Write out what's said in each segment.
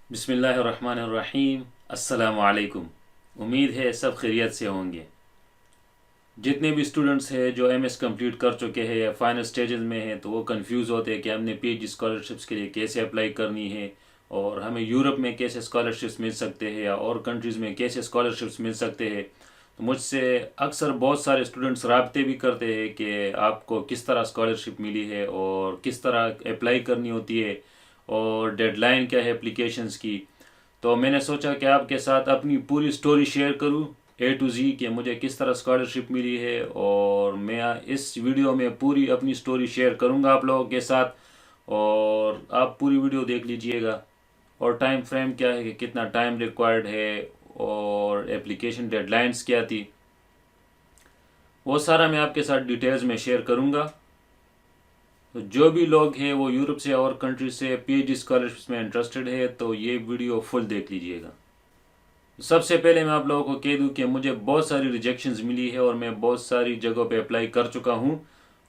बिस्मिल्लाहिर्रहमानिर्रहीम। अस्सलामु अलैकुम। उम्मीद है सब खैरियत से होंगे। जितने भी स्टूडेंट्स हैं जो एमएस कंप्लीट कर चुके हैं या फाइनल स्टेजेस में हैं तो वो कंफ्यूज होते हैं कि हमने पीएचडी स्कॉलरशिप्स के लिए कैसे अप्लाई करनी है और हमें यूरोप में कैसे स्कॉलरशिप्स मिल सकते हैं या और कंट्रीज़ में कैसे स्कॉलरशिप्स मिल सकते हैं। तो मुझसे अक्सर बहुत सारे स्टूडेंट्स राब्ते भी करते हैं कि आपको किस तरह स्कॉलरशिप मिली है और किस तरह अप्लाई करनी होती है और डेडलाइन क्या है एप्लीकेशंस की। तो मैंने सोचा कि आपके साथ अपनी पूरी स्टोरी शेयर करूं A to Z कि मुझे किस तरह स्कॉलरशिप मिली है, और मैं इस वीडियो में पूरी अपनी स्टोरी शेयर करूंगा आप लोगों के साथ, और आप पूरी वीडियो देख लीजिएगा। और टाइम फ्रेम क्या है कि कितना टाइम रिक्वायर्ड है और एप्लीकेशन डेडलाइंस क्या थी, वो सारा मैं आपके साथ डिटेल्स में शेयर करूंगा। तो जो भी लोग हैं वो यूरोप से और कंट्री से पीएचडी स्कॉलरशिप में इंटरेस्टेड है तो ये वीडियो फुल देख लीजिएगा। सबसे पहले मैं आप लोगों को कह दूं कि मुझे बहुत सारी रिजेक्शंस मिली है और मैं बहुत सारी जगहों पे अप्लाई कर चुका हूं,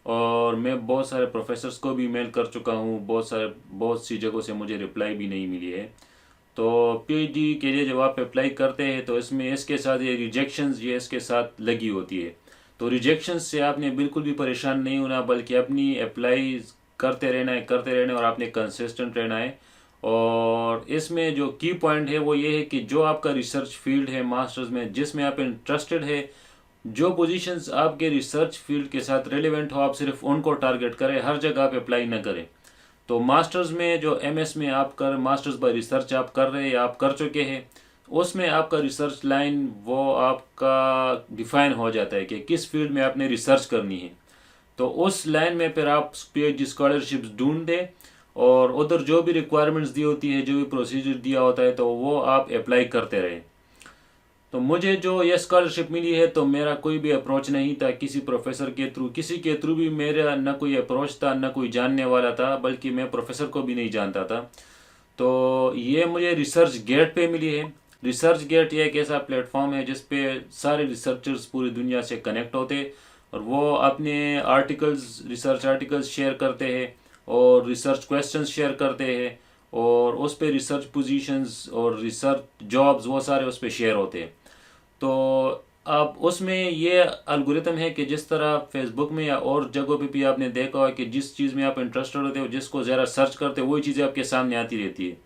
और मैं बहुत सारे प्रोफेसर्स को भी मेल कर चुका हूं। बहुत सी जगहों से मुझे रिप्लाई भी नहीं मिली है। तो पीएचडी के लिए जब आप अप्लाई करते हैं तो इसमें इसके साथ ये रिजेक्शंस ये इसके साथ लगी होती है। तो रिजेक्शंस से आपने बिल्कुल भी परेशान नहीं होना, बल्कि अपनी अप्लाई करते रहना है और आपने कंसिस्टेंट रहना है। और इसमें जो की पॉइंट है वो ये है कि जो आपका रिसर्च फील्ड है मास्टर्स में जिसमें आप इंटरेस्टेड है, जो पोजीशंस आपके रिसर्च फील्ड के साथ रिलेवेंट हो, आप सिर्फ उनको टारगेट करें, हर जगह आप अप्लाई न करें। तो मास्टर्स में जो एमएस में आप कर मास्टर्स बाय रिसर्च आप कर रहे हैं या आप कर चुके हैं, उसमें आपका रिसर्च लाइन वो आपका डिफाइन हो जाता है कि किस फील्ड में आपने रिसर्च करनी है। तो उस लाइन में फिर आप पीएचडी स्कॉलरशिप्स ढूंढें और उधर जो भी रिक्वायरमेंट्स दी होती है, जो भी प्रोसीजर दिया होता है, तो वो आप अप्लाई करते रहें। तो मुझे जो ये स्कॉलरशिप मिली है तो मेरा कोई भी अप्रोच नहीं था किसी प्रोफेसर के थ्रू, किसी के थ्रू भी मेरा न कोई अप्रोच था, न कोई जानने वाला था, बल्कि मैं प्रोफेसर को भी नहीं जानता था। तो ये मुझे रिसर्च गेट पे मिली है। रिसर्च गेट ये एक ऐसा प्लेटफॉर्म है जिस पे सारे रिसर्चर्स पूरी दुनिया से कनेक्ट होते हैं और वो अपने आर्टिकल्स रिसर्च आर्टिकल्स शेयर करते हैं और रिसर्च क्वेश्चंस शेयर करते हैं, और उस पे रिसर्च पोजीशंस और रिसर्च जॉब्स वो सारे उस पे शेयर होते हैं। तो अब उसमें ये अल्गोरिथम है कि जिस तरह फेसबुक में या और जगहों पे भी आपने देखा हो कि जिस चीज़ में आप इंटरेस्टेड होते हो, जिसको ज़रा सर्च करते हो, वही चीज़ें आपके सामने आती रहती है।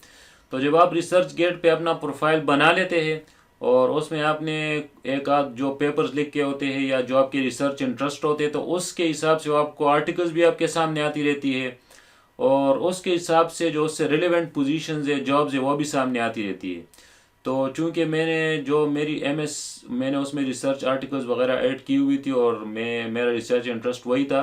तो जब आप रिसर्च गेट पे अपना प्रोफाइल बना लेते हैं और उसमें आपने एक आध जो पेपर्स लिख के होते हैं या जो आपके रिसर्च इंटरेस्ट होते हैं, तो उसके हिसाब से आपको आर्टिकल्स भी आपके सामने आती रहती है, और उसके हिसाब से जो उससे रिलेवेंट पोजीशंस है, जॉब्स है, वो भी सामने आती रहती है। तो चूंकि मैंने जो मेरी एमएस मैंने उसमें रिसर्च आर्टिकल्स वगैरह ऐड की हुई थी और मेरा रिसर्च इंटरेस्ट वही था,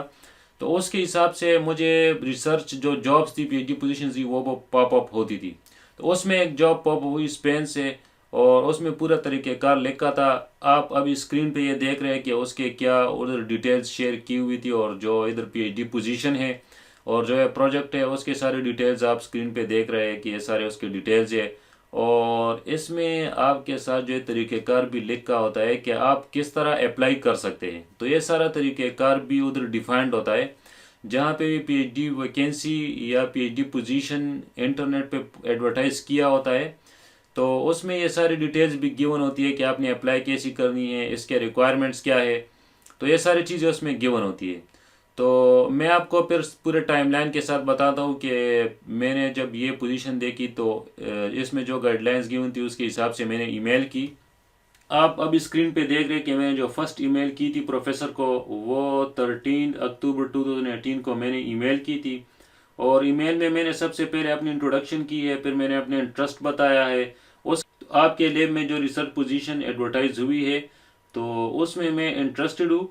तो उसके हिसाब से मुझे रिसर्च जो जॉब्स थी, पीएचडी पोजीशन थी, वो पॉप अप होती थी। तो उसमें एक जॉब पॉप हुई स्पेन से, और उसमें पूरा तरीक़ेकार लिखा था। आप अभी स्क्रीन पे ये देख रहे हैं कि उसके क्या उधर डिटेल्स शेयर की हुई थी, और जो इधर पीएचडी पोजीशन है और जो है प्रोजेक्ट है उसके सारे डिटेल्स आप स्क्रीन पे देख रहे हैं कि ये सारे उसके डिटेल्स है। और इसमें आपके साथ जो तरीक़ेकार भी लिखा होता है कि आप किस तरह अप्लाई कर सकते हैं। तो ये सारा तरीक़ेकार भी उधर डिफाइंड होता है। जहाँ पे भी पीएचडी वैकेंसी या पीएचडी पोजीशन इंटरनेट पे एडवर्टाइज किया होता है, तो उसमें ये सारी डिटेल्स भी गिवन होती है कि आपने अप्लाई कैसी करनी है, इसके रिक्वायरमेंट्स क्या है। तो ये सारी चीज़ें उसमें गिवन होती है। तो मैं आपको फिर पूरे टाइमलाइन के साथ बताता हूँ कि मैंने जब ये पोजीशन देखी तो इसमें जो गाइडलाइंस गिवन थी उसके हिसाब से मैंने ईमेल की। आप अभी स्क्रीन पे देख रहे हैं कि मैंने जो फर्स्ट ईमेल की थी प्रोफेसर को, वो 13 अक्टूबर 2018 को मैंने ईमेल की थी। और ईमेल में मैंने सबसे पहले अपनी इंट्रोडक्शन की है, फिर मैंने अपने इंटरेस्ट बताया है। उस आपके लैब में जो रिसर्च पोजीशन एडवर्टाइज हुई है तो उसमें मैं इंटरेस्टेड हूँ,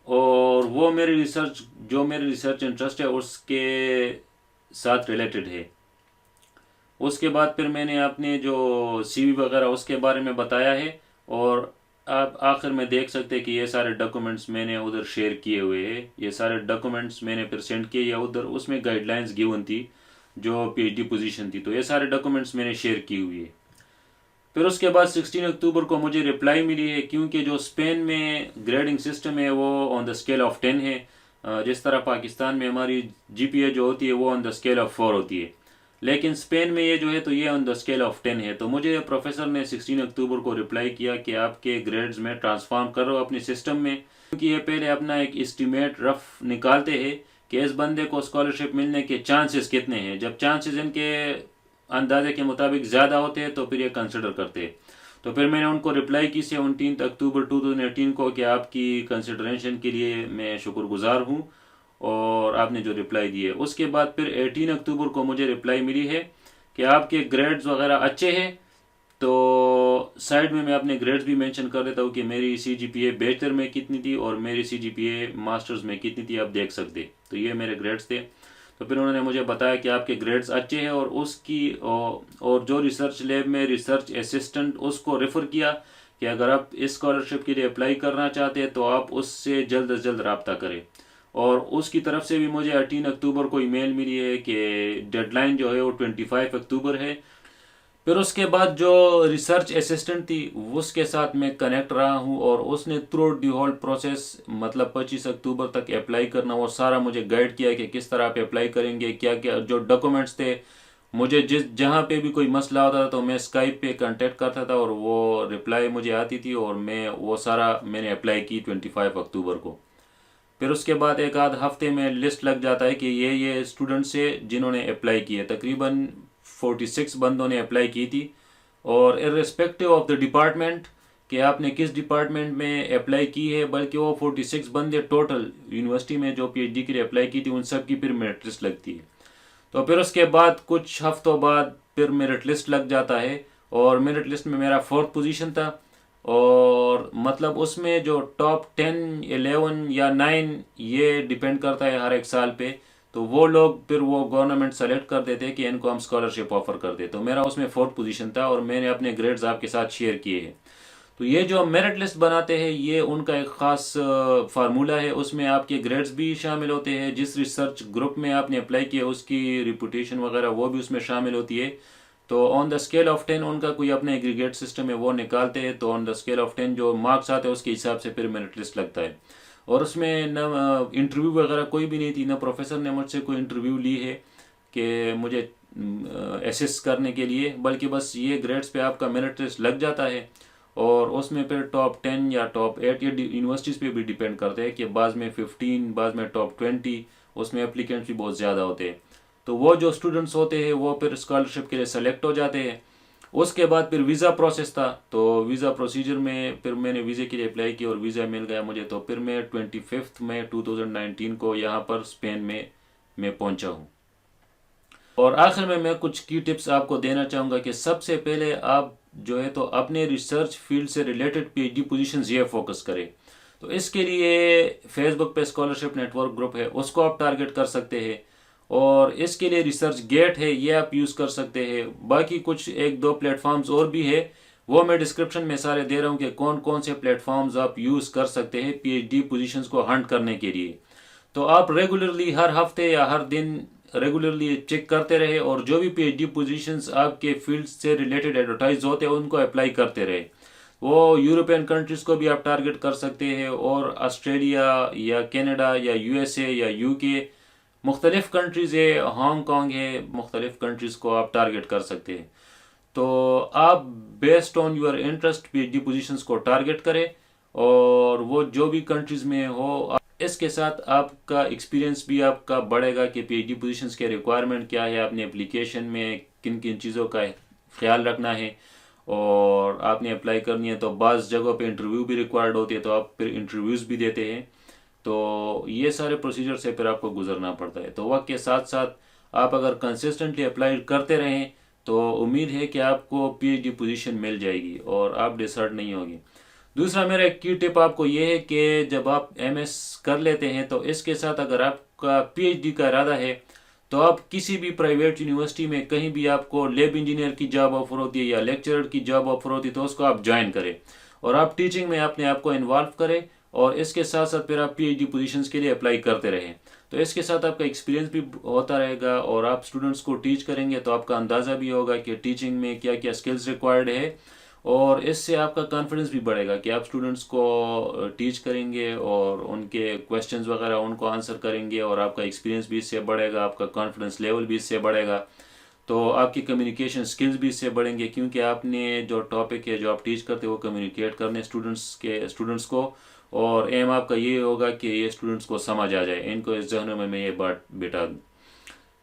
और वो मेरे रिसर्च इंटरेस्ट है उसके साथ रिलेटेड है। उसके बाद फिर मैंने अपने जो सीवी वगैरह उसके बारे में बताया है, और आप आखिर में देख सकते हैं कि ये सारे डॉक्यूमेंट्स मैंने उधर शेयर किए हुए हैं। ये सारे डॉक्यूमेंट्स मैंने फिर सेंड किए, या उधर उसमें गाइडलाइंस गिवन थी जो पीएचडी पोजीशन थी, तो ये सारे डॉक्यूमेंट्स मैंने शेयर की हुई है। फिर उसके बाद 16 अक्टूबर को मुझे रिप्लाई मिली है, क्योंकि जो स्पेन में ग्रेडिंग सिस्टम है वो ऑन द स्केल ऑफ 10 है। जिस तरह पाकिस्तान में हमारी जीपीए जो होती है वो ऑन द स्केल ऑफ 4 होती है, लेकिन स्पेन में ये जो है तो ये ऑन द स्केल ऑफ 10 है। तो मुझे प्रोफेसर ने 16 अक्टूबर को रिप्लाई किया कि आपके ग्रेड्स में ट्रांसफॉर्म करो अपने सिस्टम में, क्योंकि ये पहले अपना एक एस्टिमेट रफ निकालते हैं कि इस बंदे को स्कॉलरशिप मिलने के चांसेस कितने हैं। जब चांसेस इनके अंदाजे के मुताबिक ज़्यादा होते हैं तो फिर ये कंसिडर करते हैं। तो फिर मैंने उनको रिप्लाई की से 19 अक्टूबर 2018 को कि आपकी कंसिडरेशन के लिए मैं शुक्रगुजार हूँ और आपने जो रिप्लाई दी है। उसके बाद फिर 18 अक्टूबर को मुझे रिप्लाई मिली है कि आपके ग्रेड्स वगैरह अच्छे हैं। तो साइड में मैं अपने ग्रेड्स भी मेंशन कर देता हूँ कि मेरी CGPA बैचलर में कितनी थी और मेरी CGPA मास्टर्स में कितनी थी, आप देख सकते। तो ये मेरे ग्रेड्स थे। तो फिर उन्होंने मुझे बताया कि आपके ग्रेड्स अच्छे हैं और उसकी और जो रिसर्च लैब में रिसर्च असिस्टेंट उसको रेफ़र किया कि अगर आप इस स्कॉलरशिप के लिए अप्लाई करना चाहते हैं तो आप उससे जल्द से जल्द रब्ता करें। और उसकी तरफ से भी मुझे 18 अक्टूबर को ईमेल मिली है कि डेडलाइन जो है वो 25 अक्टूबर है। फिर उसके बाद जो रिसर्च असिस्टेंट थी उसके साथ मैं कनेक्ट रहा हूँ और उसने थ्रू दी होल प्रोसेस मतलब 25 अक्टूबर तक अप्लाई करना वो सारा मुझे गाइड किया कि किस तरह आप अप्लाई करेंगे, क्या क्या जो डॉक्यूमेंट्स थे। मुझे जहाँ पे भी कोई मसला होता था तो मैं स्काइप पे कांटेक्ट करता था और वो रिप्लाई मुझे आती थी और मैं वो सारा मैंने अप्लाई की 25 अक्टूबर को। फिर उसके बाद एक आध हफ्ते में लिस्ट लग जाता है कि ये स्टूडेंट्स है जिन्होंने अप्लाई किए। तकरीबन 46 बंदों ने अप्लाई की थी और इर्रेस्पेक्टिव ऑफ द डिपार्टमेंट कि आपने किस डिपार्टमेंट में अप्लाई की है, बल्कि वो 46 बंदे टोटल यूनिवर्सिटी में जो PhD के लिए अप्लाई की थी उन सब की फिर मेरिट लिस्ट लगती है। तो फिर उसके बाद कुछ हफ्तों बाद फिर मेरिट लिस्ट लग जाता है और मेरिट लिस्ट में मेरा 4th पोजीशन था। और मतलब उसमें जो टॉप 10, 11 या 9 ये डिपेंड करता है हर एक साल पे। तो वो लोग फिर वो गवर्नमेंट सेलेक्ट कर देते कि इनको हम स्कॉलरशिप ऑफर कर दे। तो मेरा उसमें 4th पोजीशन था और मैंने अपने ग्रेड्स आपके साथ शेयर किए हैं। तो ये जो मेरिट लिस्ट बनाते हैं ये उनका एक ख़ास फार्मूला है, उसमें आपके ग्रेड्स भी शामिल होते हैं। जिस रिसर्च ग्रुप में आपने अप्लाई किया उसकी रिपूटेशन वगैरह वो भी उसमें शामिल होती है। तो ऑन द स्केल ऑफ 10 उनका कोई अपना एग्रीगेट सिस्टम है वो निकालते हैं। तो ऑन द स्केल ऑफ 10 जो मार्क्स आते हैं उसके हिसाब से फिर मेरिट लिस्ट लगता है। और उसमें न इंटरव्यू वगैरह कोई भी नहीं थी, न प्रोफेसर ने मुझसे कोई इंटरव्यू ली है कि मुझे असिस्ट करने के लिए, बल्कि बस ये ग्रेड्स पे आपका मेरिट लिस्ट लग जाता है। और उसमें फिर टॉप 10 या टॉप 8 ये यूनिवर्सिटीज़ पे भी डिपेंड करते हैं कि बाद में 15, बाद में टॉप 20, उसमें एप्लीकेंट्स भी बहुत ज़्यादा होते हैं। तो वो जो स्टूडेंट्स होते हैं वो फिर स्कॉलरशिप के लिए सेलेक्ट हो जाते हैं। उसके बाद फिर वीज़ा प्रोसेस था। तो वीज़ा प्रोसीजर में फिर मैंने वीज़े के लिए अप्लाई किया और वीज़ा मिल गया मुझे। तो फिर मैं 25 मई 2019 को यहाँ पर स्पेन में मैं पहुँचा हूँ। और आखिर में मैं कुछ की टिप्स आपको देना चाहूँगा कि सबसे पहले आप जो है तो अपने रिसर्च फील्ड से रिलेटेड PhD पोजीशंस ये फोकस करें। तो इसके लिए फेसबुक पे स्कॉलरशिप नेटवर्क ग्रुप है उसको आप टारगेट कर सकते हैं और इसके लिए रिसर्च गेट है ये आप यूज़ कर सकते हैं। बाकी कुछ 1-2 प्लेटफॉर्म्स और भी है वो मैं डिस्क्रिप्शन में सारे दे रहा हूँ कि कौन कौन से प्लेटफॉर्म्स आप यूज़ कर सकते हैं PhD पोजीशंस को हंट करने के लिए। तो आप रेगुलरली हर हफ्ते या हर दिन रेगुलरली चेक करते रहे और जो भी PhD पोजीशंस आपके फील्ड से रिलेटेड एडवर्टाइज होते हैं उनको अप्लाई करते रहे। वो यूरोपियन कंट्रीज़ को भी आप टारगेट कर सकते हैं और ऑस्ट्रेलिया या कनाडा या USA या UK मुख्तलिफ कंट्रीज़ है, हांगकॉन्ग है, मुख्तलिफ कंट्रीज़ को आप टारगेट कर सकते हैं। तो आप based on your interest PhD positions को टारगेट करें और वो जो भी कंट्रीज़ में हो। इसके साथ आपका एक्सपीरियंस भी आपका बढ़ेगा कि PhD पोजीशंस के रिक्वायरमेंट क्या है, आपने एप्लीकेशन में किन किन चीज़ों का ख्याल रखना है और आपने अप्लाई करनी है। तो बाज़ जगहों पे इंटरव्यू भी रिक्वायर्ड होती है तो आप फिर इंटरव्यूज़ भी देते हैं। तो ये सारे प्रोसीजर से फिर आपको गुजरना पड़ता है। तो वक्त के साथ साथ आप अगर कंसिस्टेंटली अप्लाई करते रहें तो उम्मीद है कि आपको PhD पोजीशन मिल जाएगी और आप डिसहर्ट नहीं होगी। दूसरा मेरा एक की टिप आपको ये है कि जब आप MS कर लेते हैं तो इसके साथ अगर आपका PhD का इरादा है तो आप किसी भी प्राइवेट यूनिवर्सिटी में कहीं भी आपको लैब इंजीनियर की जॉब ऑफर होती है या लेक्चरर की जॉब ऑफर होती है तो उसको आप ज्वाइन करें और आप टीचिंग में अपने आप को इन्वॉल्व करें और इसके साथ साथ फिर आप PhD पोजीशंस के लिए अप्लाई करते रहें। तो इसके साथ आपका एक्सपीरियंस भी होता रहेगा और आप स्टूडेंट्स को टीच करेंगे तो आपका अंदाज़ा भी होगा कि टीचिंग में क्या क्या स्किल्स रिक्वायर्ड है और इससे आपका कॉन्फिडेंस भी बढ़ेगा कि आप स्टूडेंट्स को टीच करेंगे और उनके क्वेश्चंस वगैरह उनको आंसर करेंगे और आपका एक्सपीरियंस भी इससे बढ़ेगा, आपका कॉन्फिडेंस लेवल भी इससे बढ़ेगा। तो आपकी कम्युनिकेशन स्किल्स भी इससे बढ़ेंगे, क्योंकि आपने जो टॉपिक है जो आप टीच करते हो वो कम्युनिकेट करने स्टूडेंट्स को, और एम आपका ये होगा कि ये स्टूडेंट्स को समझ आ जाए, इनको इस जहनों में मैं ये बात बिठा दूँ।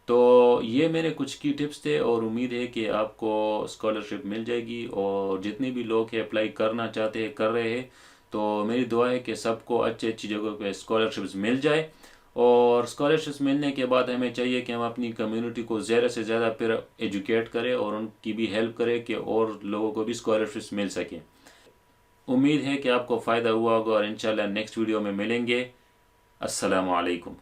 तो ये मेरे कुछ की टिप्स थे, और उम्मीद है कि आपको स्कॉलरशिप मिल जाएगी, और जितने भी लोग हैं अप्लाई करना चाहते हैं कर रहे हैं, तो मेरी दुआ है कि सबको अच्छी अच्छी जगहों पे स्कॉलरशिप्स मिल जाए। और स्कॉलरशिप्स मिलने के बाद हमें चाहिए कि हम अपनी कम्युनिटी को ज़्यादा से ज़्यादा फिर एजुकेट करें और उनकी भी हेल्प करें कि और लोगों को भी स्कॉलरशिप्स मिल सकें। उम्मीद है कि आपको फ़ायदा हुआ होगा, और इंशाल्लाह नेक्स्ट वीडियो में मिलेंगे। अस्सलामु अलैकुम।